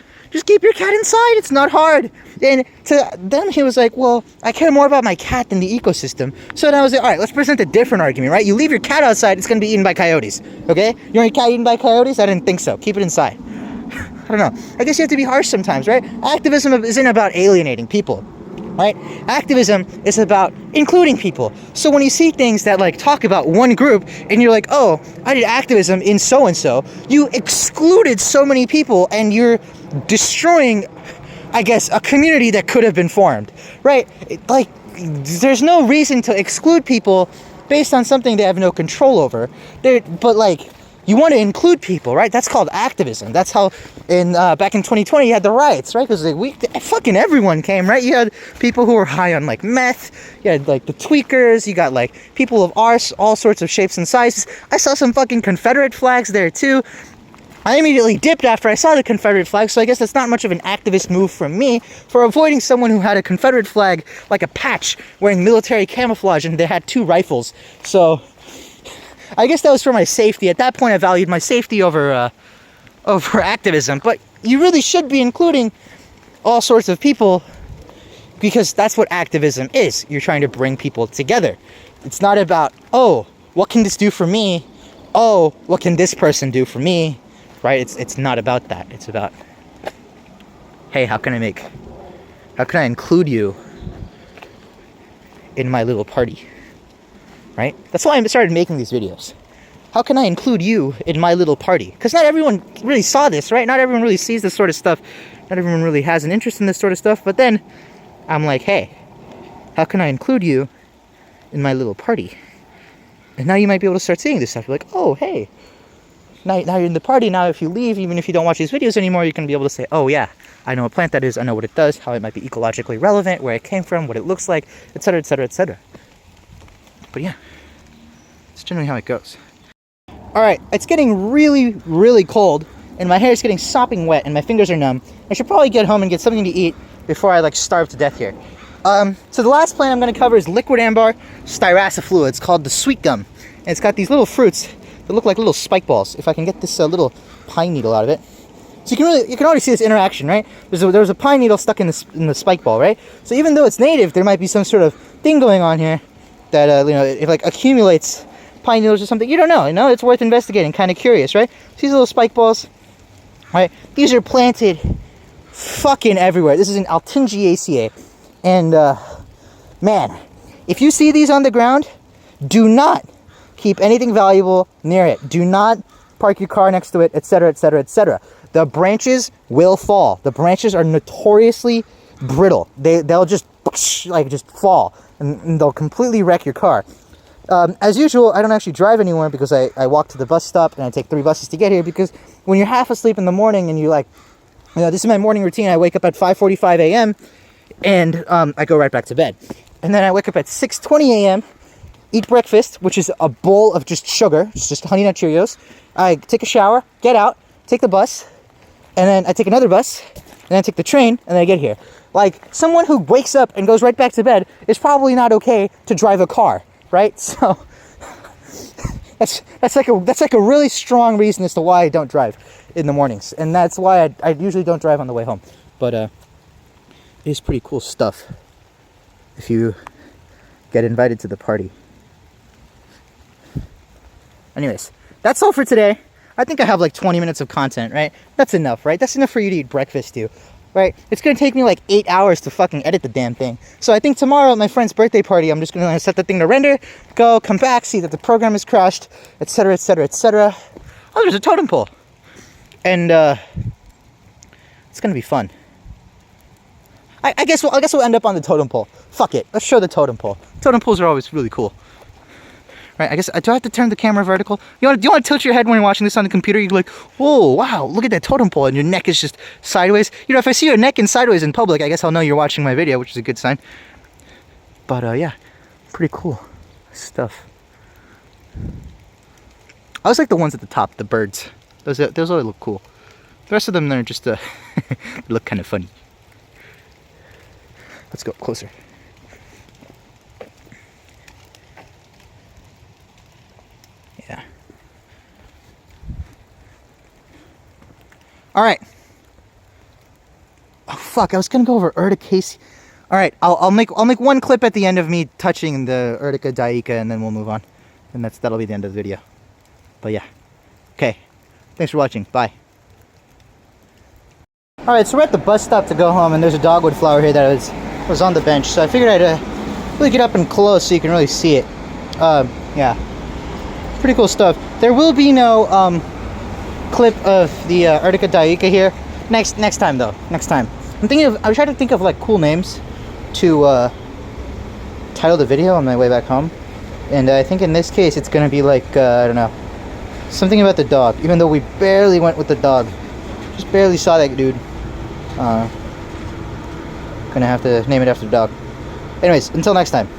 keep your cat inside. It's not hard. And to them, he was like, well, I care more about my cat than the ecosystem. So then I was like, all right, let's present a different argument, right? You leave your cat outside, it's going to be eaten by coyotes, okay? You want your cat eaten by coyotes? I didn't think so. Keep it inside. I don't know. I guess you have to be harsh sometimes, right? Activism isn't about alienating people, right? Activism is about including people. So when you see things that like talk about one group and you're like, oh, I did activism in so-and-so, you excluded so many people and you're destroying, I guess, a community that could have been formed, right? Like, there's no reason to exclude people based on something they have no control over. But like, you want to include people, right? That's called activism. That's how back in 2020 you had the riots, right? Because like, fucking everyone came, right? You had people who were high on like meth. You had like the tweakers. You got like people of all sorts of shapes and sizes. I saw some fucking Confederate flags there too. I immediately dipped after I saw the Confederate flag, so I guess that's not much of an activist move from me for avoiding someone who had a Confederate flag like a patch wearing military camouflage and they had 2 rifles. So I guess that was for my safety. At that point, I valued my safety over activism. But you really should be including all sorts of people because that's what activism is. You're trying to bring people together. It's not about, oh, what can this do for me? Oh, what can this person do for me? Right? It's not about that. It's about, hey, how can I include you in my little party? Right? That's why I started making these videos. How can I include you in my little party? Because not everyone really saw this, right? Not everyone really sees this sort of stuff. Not everyone really has an interest in this sort of stuff. But then I'm like, hey, how can I include you in my little party? And now you might be able to start seeing this stuff. You're like, oh, hey, now you're in the party. Now if you leave, even if you don't watch these videos anymore, you can be able to say, oh yeah, I know what plant that is. I know what it does, how it might be ecologically relevant, where it came from, what it looks like, etc., etc., etc. But yeah, it's generally how it goes. Alright, it's getting really, really cold, and my hair is getting sopping wet, and my fingers are numb. I should probably get home and get something to eat before I like starve to death here. So the last plant I'm going to cover is liquid ambar styraciflua. It's called the sweet gum, and it's got these little fruits that look like little spike balls. If I can get this little pine needle out of it. So you can already see this interaction, right? There's a pine needle stuck in the spike ball, right? So even though it's native, there might be some sort of thing going on here that it like accumulates pine needles or something. You don't know, it's worth investigating. Kind of curious, right? These little spike balls, right? These are planted fucking everywhere. This is an Altingiaceae, and man, if you see these on the ground, do not keep anything valuable near it. Do not park your car next to it, etc., etc., etc. The branches will fall. The branches are notoriously brittle. They'll just fall. and they'll completely wreck your car. As usual, I don't actually drive anywhere because I walk to the bus stop and I take 3 buses to get here, because when you're half asleep in the morning and you're like, you know, this is my morning routine. I wake up at 5:45 a.m. and I go right back to bed. And then I wake up at 6:20 a.m., eat breakfast, which is a bowl of just sugar, just Honey Nut Cheerios. I take a shower, get out, take the bus, and then I take another bus, and then I take the train, and then I get here. Like, someone who wakes up and goes right back to bed is probably not okay to drive a car, right? So that's like a really strong reason as to why I don't drive in the mornings, and that's why I usually don't drive on the way home. But it is pretty cool stuff if you get invited to the party. Anyways, that's all for today. I think I have like 20 minutes of content, right? That's enough, right? That's enough for you to eat breakfast too, right? It's gonna take me like 8 hours to fucking edit the damn thing. So I think tomorrow at my friend's birthday party, I'm just gonna set the thing to render, go, come back, see that the program has crashed, etc, etc, etc. Oh, there's a totem pole. And it's gonna be fun. I guess we'll end up on the totem pole. Fuck it, let's show the totem pole. Totem poles are always really cool. Right, I guess, do I have to turn the camera vertical? Do you want to tilt your head when you're watching this on the computer? You're like, whoa, wow, look at that totem pole, and your neck is just sideways. You know, if I see your neck in sideways in public, I guess I'll know you're watching my video, which is a good sign. But, yeah, pretty cool stuff. I always like the ones at the top, the birds. Those always look cool. The rest of them, they're just, they look kind of funny. Let's go closer. Yeah. All right. Oh fuck! I was gonna go over urticacea. All right, I'll make one clip at the end of me touching the Urtica dioica, and then we'll move on, and that'll be the end of the video. But yeah. Okay. Thanks for watching. Bye. All right, so we're at the bus stop to go home, and there's a dogwood flower here that was on the bench. So I figured I'd really get up and close so you can really see it. Yeah. Pretty cool stuff. There will be no clip of the Urtica dioica here. Next time though. Next time. I trying to think of like cool names to title the video on my way back home. And I think in this case it's gonna be like I don't know, something about the dog. Even though we barely went with the dog, just barely saw that dude. Gonna have to name it after the dog. Anyways, until next time.